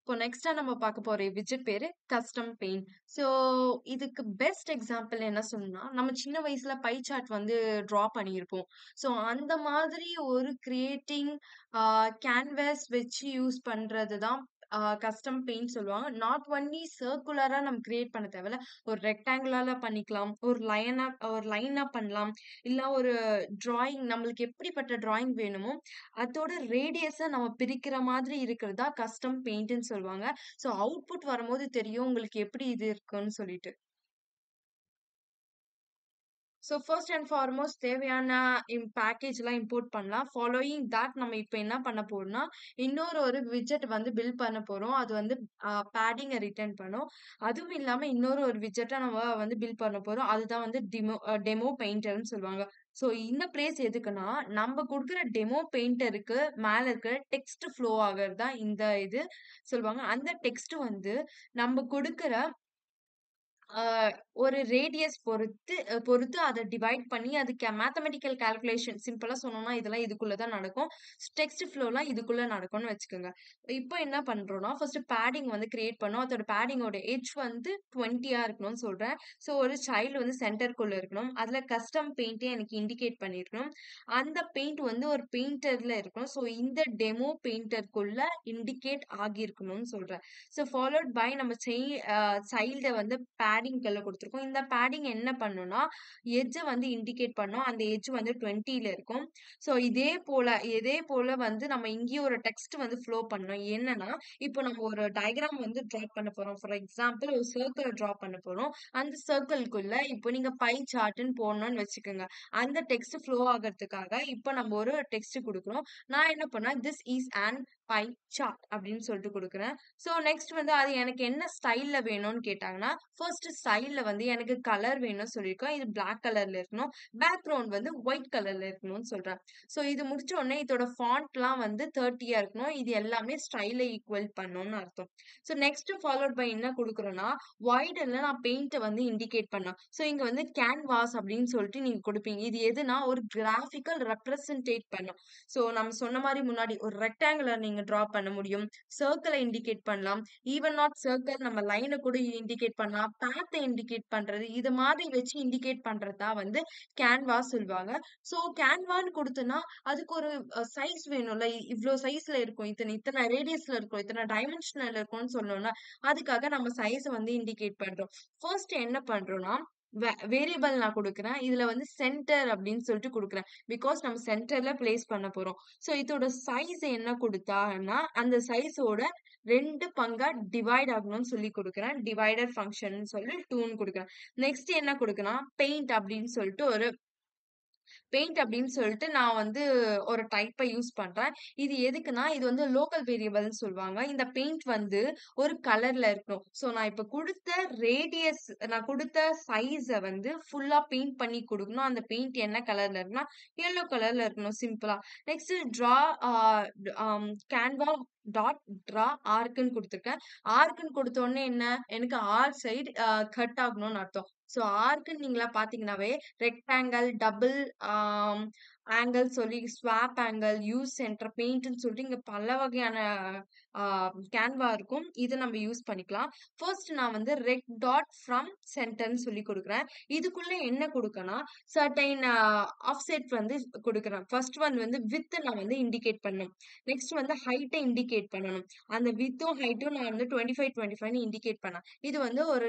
இப்போ நெக்ஸ்ட்டா நம்ம பார்க்க போற விட்ஜெட் பேரு கஸ்டம் பெயிண்ட். ஸோ இதுக்கு பெஸ்ட் எக்ஸாம்பிள் என்ன சொல்லணும்னா, நம்ம சின்ன வயசுல பை சார்ட் வந்து ட்ரா பண்ணியிருப்போம். ஸோ அந்த மாதிரி ஒரு கிரியேட்டிங் கேன்வாஸ் வச்சு யூஸ் பண்றது தான் கஸ்டம் பெயிண்ட் சொல்லுவாங்க. நாட் ஒன்லி சர்க்குலரா நம்ம கிரியேட் பண்ண தேவையில்ல. ஒரு ரெக்டாங்குலரா பண்ணிக்கலாம். ஒரு லைனா பண்ணலாம். இல்ல ஒரு டிராயிங் நம்மளுக்கு எப்படிப்பட்ட டிராயிங் வேணுமோ அதோட ரேடியஸ நம்ம பிரிக்கிற மாதிரி இருக்கிறது தான் கஸ்டம் பெயிண்ட்ன்னு சொல்லுவாங்க. ஸோ அவுட்புட் வரும்போது தெரியும் உங்களுக்கு எப்படி இது இருக்குன்னு சொல்லிட்டு. ஸோ ஃபர்ஸ்ட் அண்ட் ஃபார்மோஸ்ட் தேவையான பேக்கேஜ்லாம் இம்போர்ட் பண்ணலாம். ஃபாலோயிங் தட் நம்ம இப்ப என்ன பண்ண போறோம்னா, இன்னொரு விட்ஜெட் வந்து பில்ட் பண்ண போறோம். அது வந்து பேடிங்க ரிட்டர்ன் பண்ணும். அதுவும் இல்லாம இன்னொரு விட்ஜெட்ட நம்ம வந்து பில்ட் பண்ண போறோம். அதுதான் வந்து டெமோ பெயிண்டர்ன்னு சொல்லுவாங்க. ஸோ இந்த பிளேஸ் எதுக்குன்னா, நம்ம குடுக்குற டெமோ பெயிண்டருக்கு மேல இருக்கிற டெக்ஸ்ட் ஃப்ளோ ஆகுறது தான் இந்த இது சொல்லுவாங்க. அந்த டெக்ஸ்ட் வந்து நம்ம குடுக்குற ஆ ஒரு ரேடியஸ் பொறுத்து அத டிவைட் பண்ணி அதுக்கு மேத்தமேட்டிக்கல் கால்குலேஷன் சிம்பிளா சொன்னோம்னா, இதெல்லாம் இதுக்குள்ள தான் நடக்கும். டெக்ஸ்ட் ஃப்ளோலாம் இதுக்குள்ள நடக்கும்னு வச்சுக்கோங்க. இப்போ என்ன பண்றோம்னா, ஃபர்ஸ்ட் பேடிங் வந்து கிரியேட் பண்ணோம். அதோட பேடிங்கோட எட்ஜ் வந்து 20 இருக்கணும்னு சொல்றேன். ஸோ ஒரு சைல்டு வந்து சென்டருக்குள்ள இருக்கணும். அதுல கஸ்டம் பெயிண்ட்டே எனக்கு இண்டிகேட் பண்ணியிருக்கணும். அந்த பெயிண்ட் வந்து ஒரு பெயிண்டர்ல இருக்கணும். ஸோ இந்த டெமோ பெயிண்டருக்குள்ள இண்டிகேட் ஆகியிருக்கணும்னு சொல்றேன். ஸோ ஃபாலோட் பை நம்ம சைல்ட வந்து பேடிங்க்குள்ள குடுத்துருக்கோம். இந்த பேடிங் என்ன பண்ணும்னா, எட்ஜ வந்து இண்டிகேட் பண்ணும். அந்த எட்ஜ் வந்து 20ல இருக்கும். ஸோ இதே போல வந்து நம்ம இங்கேயும் ஒரு டெக்ஸ்ட் வந்து ஃப்ளோ பண்ணணும். என்னன்னா, இப்போ நம்ம ஒரு டயகிராம் வந்து டிரா பண்ண போறோம். ஃபார் எக்ஸாம்பிள் ஒரு சர்க்கிள் டிரா பண்ண போறோம். அந்த சர்க்கிள்குள்ள இப்போ நீங்க பை சார்ட்ன்னு போடணும்னு வச்சுக்கோங்க. அந்த டெக்ஸ்ட் ஃப்ளோ ஆகுறதுக்காக இப்போ நம்ம ஒரு டெக்ஸ்ட் குடுக்குறோம். நான் என்ன பண்ணேன், this is an pie chart அப்படின்னு சொல்லிட்டு குடுக்குறேன். ஸோ நெக்ஸ்ட் வந்து அது எனக்கு என்ன ஸ்டைல்ல வேணும்னு கேட்டாங்கன்னா, ஃபர்ஸ்ட் ஸ்டைல்ல வந்து எனக்கு கலர் வேணும்னு சொல்லியிருக்கோம். இது பிளாக் கலர்ல இருக்கணும். பேக்ரவுண்ட் வந்து ஒயிட் கலர்ல இருக்கணும்னு சொல்றேன். ஸோ இது முடிச்ச உடனே இதோட ஃபாண்ட்லாம் வந்து 30யா இருக்கணும். இது எல்லாமே ஸ்டைல ஈக்குவல் பண்ணணும்னு அர்த்தம். ஸோ நெக்ஸ்ட் ஃபாலோட் பை என்ன குடுக்குறோம்னா, வைட்ல நான் பெயிண்ட்ட வந்து இண்டிகேட் பண்ணேன். ஸோ இங்க வந்து கேன்வாஸ் அப்படின்னு சொல்லிட்டு நீங்க குடுப்பீங்க. இது எதுனா ஒரு கிராபிக்கல் ரெப்ரசன்டேட் பண்ணும். ஸோ நம்ம சொன்ன மாரி முன்னாடி ஒரு ரெக்டாங்குலர் நீங்க டிரா பண்ண முடியும். சர்க்கிள இண்டிகேட் பண்ணலாம். ஈவன் நாட் சர்க்கிள் நம்ம லைன கூட இண்டிகேட் பண்ணலாம். பாத்த இண்டிகேட் பண்றது. இது மாதிரி வச்சு இண்டிகேட் பண்றது தான் வந்து கேன்வாஸ் சொல்லுவாங்க. ஸோ கேன்வான்னு குடுத்தோம்னா, அதுக்கு ஒரு சைஸ் வேணும்ல. இவ்ளோ சைஸ்ல இருக்கும். இத்தன இத்தன ரேடியஸ்ல இருக்கும். இத்தன டைமென்ஷன்ல இருக்கும்னு சொல்லணும்ல. அதுக்காக நம்ம சைஸ வந்து இண்டிகேட் பண்றோம். ஃபர்ஸ்ட் என்ன பண்றோம்னா, வேரியபிள் நான் குடுக்குறேன். இதுல வந்து சென்டர் அப்படின்னு சொல்லிட்டு குடுக்குறேன். பிகாஸ் நம்ம சென்டர்ல பிளேஸ் பண்ண போறோம். ஸோ இதோட சைஸ் என்ன குடுத்தான்னா, அந்த சைஸோட 2 பங்கா டிவைட் ஆகணும்னு சொல்லி குடுக்குறேன். டிவைடர் ஃபங்ஷன்னு சொல்லி 2ன்னு குடுக்குறேன். நெக்ஸ்ட் என்ன குடுக்குறேன்னா, பெயிண்ட் அப்படின்னு சொல்லிட்டு ஒரு பெயிண்ட் அப்படின்னு சொல்லிட்டு நான் வந்து ஒரு டைப்ப யூஸ் பண்றேன். இது எதுக்குன்னா, இது வந்து லோக்கல் வேரியபிள்ன்னு சொல்லுவாங்க. இந்த பெயிண்ட் வந்து ஒரு கலர்ல இருக்கணும். ஸோ நான் இப்ப குடுத்த ரேடியஸ் நான் குடுத்த சைஸ வந்து ஃபுல்லா பெயிண்ட் பண்ணி குடுக்கணும். அந்த பெயிண்ட் என்ன கலர்ல இருக்குன்னா, yellow கலர்ல இருக்கணும் சிம்பிளா. நெக்ஸ்ட் ட்ரா ஆ கேன்வா டாட் ட்ரா ஆர்க்ன்னு குடுத்துருக்கேன். ஆர்க்ன்னு குடுத்த உடனே என்ன, எனக்கு ஆர் சைடு கட் ஆகணும்னு அர்த்தம். ஸோ ஆர்க்ன்னு நீங்களா பார்த்தீங்கன்னாவே ரெக்டாங்கிள், டபுள் ஆம் ஆங்கிள் சொல்லி ஸ்வாப் ஆங்கிள், யூஸ் சென்டர், பெயிண்ட்ன்னு சொல்லிட்டு இங்க பல வகையான ஆ கேன்வா இருக்கும். இத நம்ம யூஸ் பண்ணிக்கலாம். ஃபர்ஸ்ட் நான் வந்து ரெக் டாட் ஃப்ரம் சென்டர்ன்னு சொல்லி குடுக்குறேன். இதுக்குள்ள என்ன குடுக்கன்னா, சர்டைன் ஆஃப்செட் வந்து குடுக்குறேன். ஃபர்ஸ்ட் ஒன் வந்து விட்த் நான் வந்து இண்டிகேட் பண்ணணும். நெக்ஸ்ட் வந்து ஹைட்ட இண்டிகேட் பண்ணணும். அந்த விட்த்தும், ஹைட்டும் நான் வந்து 25, 25ன்னு இண்டிகேட் பண்ணேன். இது வந்து ஒரு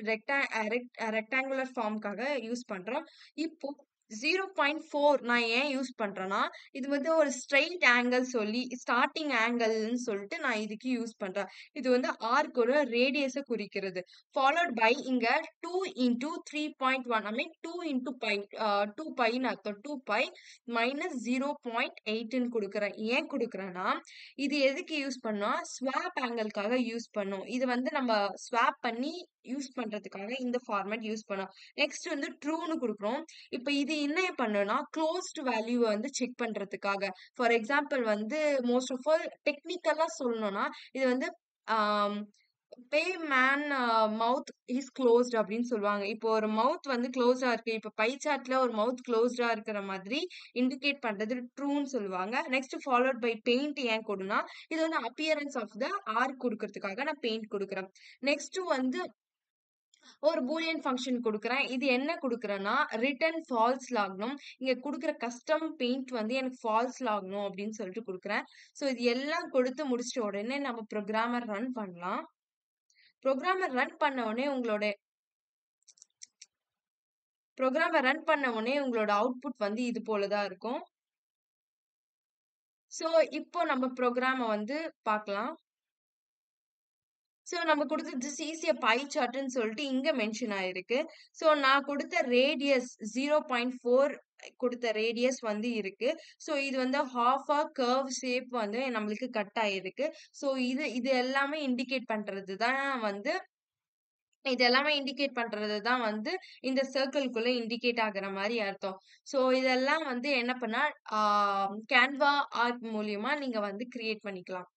ரெக்டாங்குலர் ஃபார்ம்க்காக யூஸ் பண்றோம். இப்போ 0.4 நான் ஏன் யூஸ் பண்றேன்னா, இது வந்து ஒரு ஸ்ட்ரெய்ட் ஆங்கிள் சொல்லி ஸ்டார்ட்டிங் ஆங்கிள்ன்னு சொல்லிட்டு நான் இதுக்கு யூஸ் பண்றேன். இது வந்து ஆர்க்கோட ரேடியஸ குறிக்கிறது. ஃபாலோட் பை இங்க 2 into 3.1 I mean 2 into by 2 பைன்னு அர்த்தம். 2 பை மைனஸ் 0.8ன்னு குடுக்குறேன். ஏன் குடுக்குறேன்னா, இது எதுக்கு யூஸ் பண்ணோம்? ஸ்வாப் ஆங்கிள்க்காக யூஸ் பண்ணோம். இது வந்து நம்ம ஸ்வாப் பண்ணி யூஸ் பண்றதுக்காக இந்த ஃபார்மேட் யூஸ் பண்ணோம். நெக்ஸ்ட் வந்து ட்ரூன்னு குடுக்குறோம். இப்ப இது என்ன பண்ணும்னா, குளோஸ்ட் வேல்யூவ வந்து செக் பண்றதுக்காக. ஃபார் எக்ஸாம்பிள் வந்து மோஸ்ட் ஆஃப் ஆல் டெக்னிக்கலா சொல்லணும்னா, இது வந்து ஆம் பே மேன் மவுத் இஸ் க்ளோஸ்ட் அப்படின்னு சொல்லுவாங்க. இப்போ ஒரு மவுத் வந்து க்ளோஸ்டா இருக்கு. இப்ப பை சார்ட்ல ஒரு மவுத் க்ளோஸ்டா இருக்கிற மாதிரி இண்டிகேட் பண்றது ட்ரூன்னு சொல்லுவாங்க. நெக்ஸ்ட் ஃபாலோட் பை பெயிண்ட் ஏன் கொடுனா, இது வந்து அப்பியரன்ஸ் ஆஃப் த ஆர்க் குடுக்கறதுக்காக நான் பெயிண்ட் குடுக்குறேன். நெக்ஸ்ட் வந்து ஒரு பூலியன் ஃபங்ஷன் குடுக்குறேன். இது என்ன குடுக்குறேன்னா, ரிட்டர்ன் ஃபால்ஸ்ல ஆகணும். இங்க குடுக்குற கஸ்டம் பெயிண்ட் வந்து எனக்கு ஃபால்ஸ்ல ஆகணும் அப்படின்னு சொல்லிட்டு குடுக்குறேன். ஸோ இது எல்லாம் கொடுத்து முடிச்சிட்ட உடனே நம்ம ப்ரோகிராம ரன் பண்ணலாம். ப்ரோகிராம ரன் பண்ண உடனே உங்களோட அவுட்புட் வந்து இது போல தான் இருக்கும். ஸோ இப்போ நம்ம ப்ரோகிராம வந்து பார்க்கலாம். ஸோ நம்ம குடுத்தது திஸ் ஈஸ் எ பை சார்ட்ன்னு சொல்லிட்டு இங்க மென்ஷன் ஆயிருக்கு. ஸோ நான் குடுத்த ரேடியஸ் 0.4 குடுத்த ரேடியஸ் வந்து இருக்கு. ஸோ இது வந்து ஹாஃபா கர்வ் ஷேப் வந்து நம்மளுக்கு கட் ஆயிருக்கு. ஸோ இது எல்லாமே இண்டிகேட் பண்றது தான் வந்து இந்த சர்க்கிள்குள்ள இண்டிகேட் ஆகுற மாரி அர்த்தம். ஸோ இதெல்லாம் வந்து என்ன பண்ணா, ஆ கேன்வா ஆர்ட் மூலியமா நீங்க வந்து கிரியேட் பண்ணிக்கலாம்.